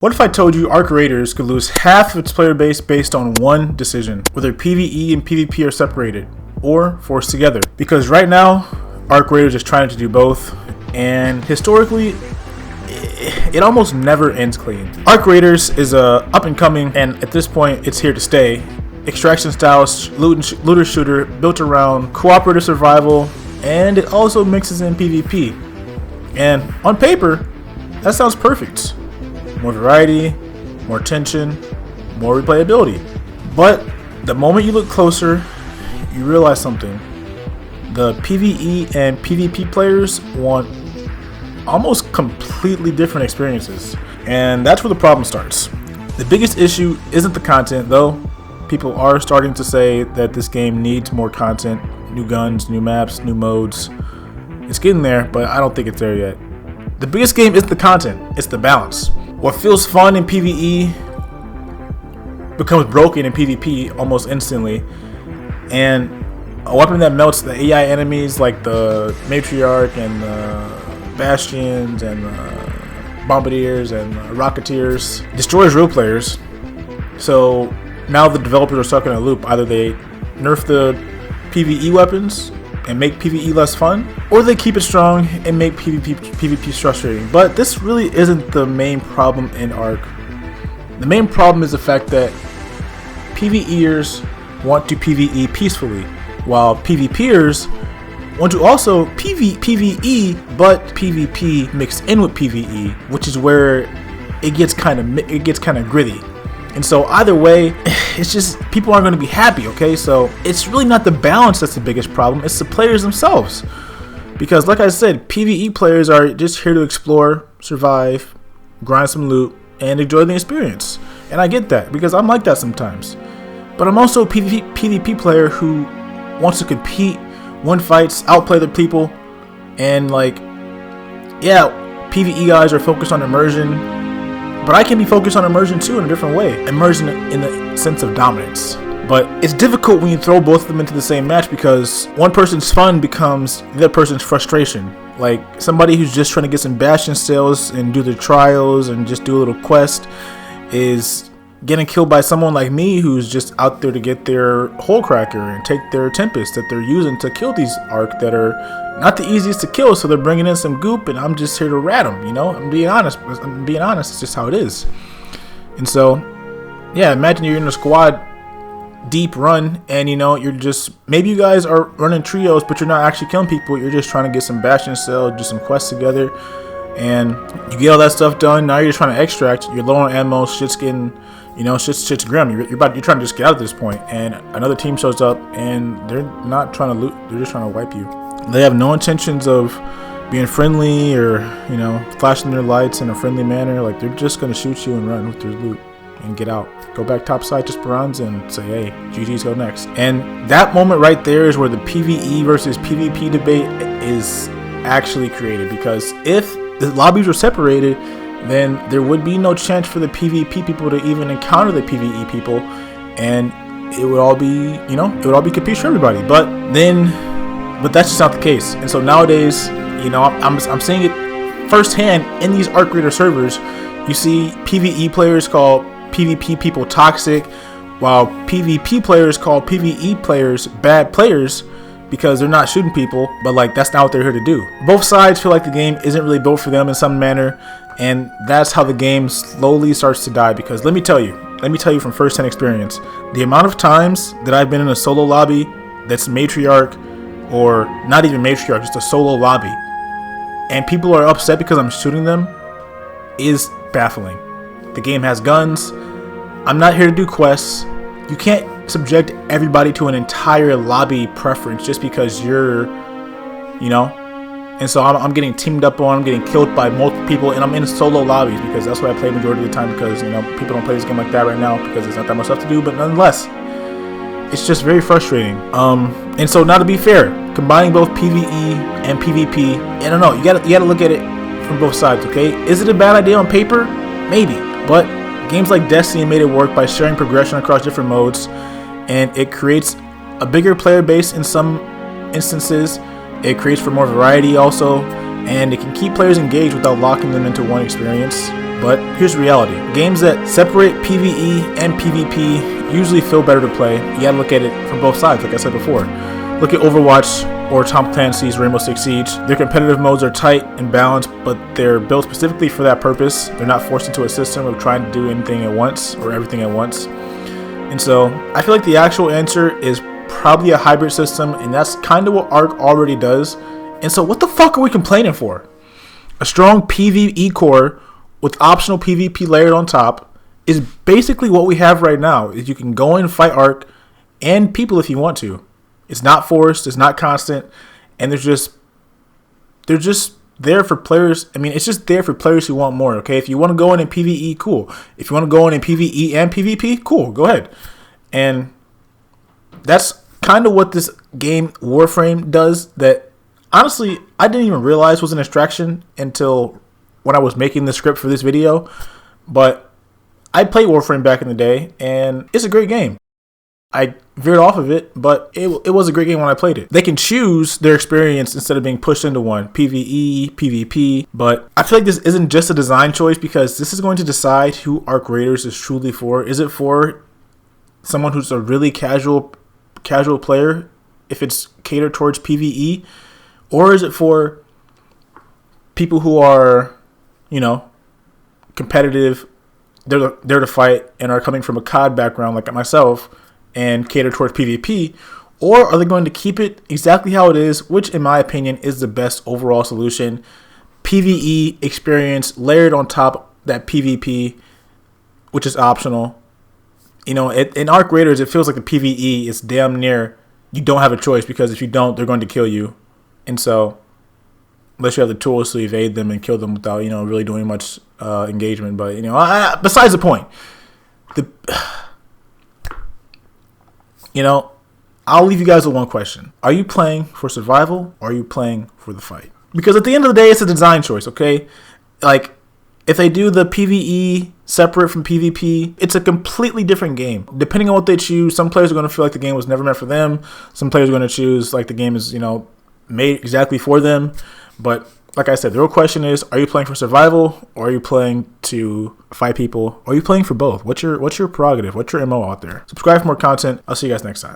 What if I told you Arc Raiders could lose half of its player base based on one decision, whether PvE and PvP are separated or forced together? Because right now, Arc Raiders is trying to do both, and historically, it almost never ends clean. Arc Raiders is a up and coming, and at this point, it's here to stay. Extraction style looter shooter built around cooperative survival, and it also mixes in PvP. And on paper, that sounds perfect. More variety, more tension, more replayability. But the moment you look closer, you realize something. The PvE and PvP players want almost completely different experiences. And that's where the problem starts. The biggest issue isn't the content, though. People are starting to say that this game needs more content, new guns, new maps, new modes. It's getting there, but I don't think it's there yet. The biggest game isn't the content, it's the balance. What feels fun in PvE becomes broken in PvP almost instantly, and a weapon that melts the AI enemies like the Matriarch and the Bastions and the Bombardiers and the Rocketeers destroys real players. So now the developers are stuck in a loop. Either they nerf the PvE weapons and make PvE less fun, or they keep it strong and make PvP frustrating. But this really isn't the main problem in Arc. The main problem is the fact that PvEers want to PvE peacefully, while PvPers want to also PvE, but PvP mixed in with PvE, which is where it gets kind of gritty. And so either way, it's just people aren't going to be happy, okay? So it's really not the balance that's the biggest problem. It's the players themselves. Because like I said, PvE players are just here to explore, survive, grind some loot, and enjoy the experience. And I get that because I'm like that sometimes. But I'm also a PvP player who wants to compete, win fights, outplay the people. And like, yeah, PvE guys are focused on immersion. But I can be focused on immersion too in a different way. Immersion in the sense of dominance. But it's difficult when you throw both of them into the same match because one person's fun becomes the other person's frustration. Like somebody who's just trying to get some Bastion sales and do their trials and just do a little quest is getting killed by someone like me who's just out there to get their hole cracker and take their Tempest that they're using to kill these Arc that are not the easiest to kill, so they're bringing in some goop and I'm just here to rat them, you know? I'm being honest, it's just how it is. And so, yeah, imagine you're in a squad deep run and you know, you're just, maybe you guys are running trios, but you're not actually killing people, you're just trying to get some Bastion sell, do some quests together, and you get all that stuff done. Now you're just trying to extract, you're low on ammo, shit's getting, you know, shit's grim. You're trying to just get out at this point, and another team shows up, and they're not trying to loot. They're just trying to wipe you. They have no intentions of being friendly or, you know, flashing their lights in a friendly manner. Like they're just gonna shoot you and run with their loot and get out. Go back topside to Speranza and say, hey, GG's, go next. And that moment right there is where the PvE versus PvP debate is actually created, because if the lobbies were separated, then there would be no chance for the PvP people to even encounter the PvE people, and it would all be, you know, it would all be confused for everybody. But that's just not the case. And so nowadays, you know, I'm seeing it firsthand in these Arc Raider servers. You see PvE players call PvP people toxic, while PvP players call PvE players bad players because they're not shooting people, but like that's not what they're here to do. Both sides feel like the game isn't really built for them in some manner, and that's how the game slowly starts to die. Because let me tell you from first-hand experience, the amount of times that I've been in a solo lobby that's Matriarch, or not even Matriarch, just a solo lobby, and people are upset because I'm shooting them, is baffling. The game has guns. I'm not here to do quests. You can't subject everybody to an entire lobby preference just because you're, you know. And so I'm getting teamed up on, I'm getting killed by multiple people, and I'm in solo lobbies because that's what I play majority of the time, because, you know, people don't play this game like that right now because there's not that much stuff to do. But nonetheless, it's just very frustrating. And so now, to be fair, combining both PvE and PvP, I don't know, you gotta look at it from both sides, okay? Is it a bad idea on paper? Maybe, but games like Destiny made it work by sharing progression across different modes, and it creates a bigger player base in some instances. It creates for more variety also, and it can keep players engaged without locking them into one experience. But here's the reality. Games that separate PvE and PvP usually feel better to play. You gotta look at it from both sides, like I said before. Look at Overwatch or Tom Clancy's Rainbow Six Siege. Their competitive modes are tight and balanced, but they're built specifically for that purpose. They're not forced into a system of trying to do anything at once or everything at once. And so I feel like the actual answer is probably a hybrid system, and that's kind of what Ark already does. And so what the fuck are we complaining for? A strong PvE core with optional PvP layered on top is basically what we have right now. Is you can go in and fight Ark and people if you want to. It's not forced, it's not constant, and they're just there for players. I mean, it's just there for players who want more, okay? If you want to go in and PvE, cool. If you want to go in and PvE and PvP, cool, go ahead. And that's kind of what this game Warframe does that honestly I didn't even realize was an abstraction until when I was making the script for this video. But I played Warframe back in the day, and it's a great game. I veered off of it, but it was a great game when I played it. They can choose their experience instead of being pushed into one. PvE, PvP, but I feel like this isn't just a design choice because this is going to decide who Ark Raiders is truly for. Is it for someone who's a really casual player, if it's catered towards PvE, or is it for people who are, competitive, they're there to fight and are coming from a COD background like myself and cater towards PvP, or are they going to keep it exactly how it is, which in my opinion is the best overall solution? PvE experience layered on top that PvP, which is optional. In Ark Raiders, it feels like the PvE is damn near you don't have a choice, because if you don't, they're going to kill you. And so, unless you have the tools to evade them and kill them without, really doing much engagement. But, besides the point, I'll leave you guys with one question. Are you playing for survival, or are you playing for the fight? Because at the end of the day, it's a design choice, okay? Like, if they do the PvE separate from PvP, it's a completely different game. Depending on what they choose, some players are going to feel like the game was never meant for them. Some players are going to choose like the game is, made exactly for them. But like I said, the real question is, are you playing for survival, or are you playing to fight people? Or are you playing for both? What's your prerogative? What's your MO out there? Subscribe for more content. I'll see you guys next time.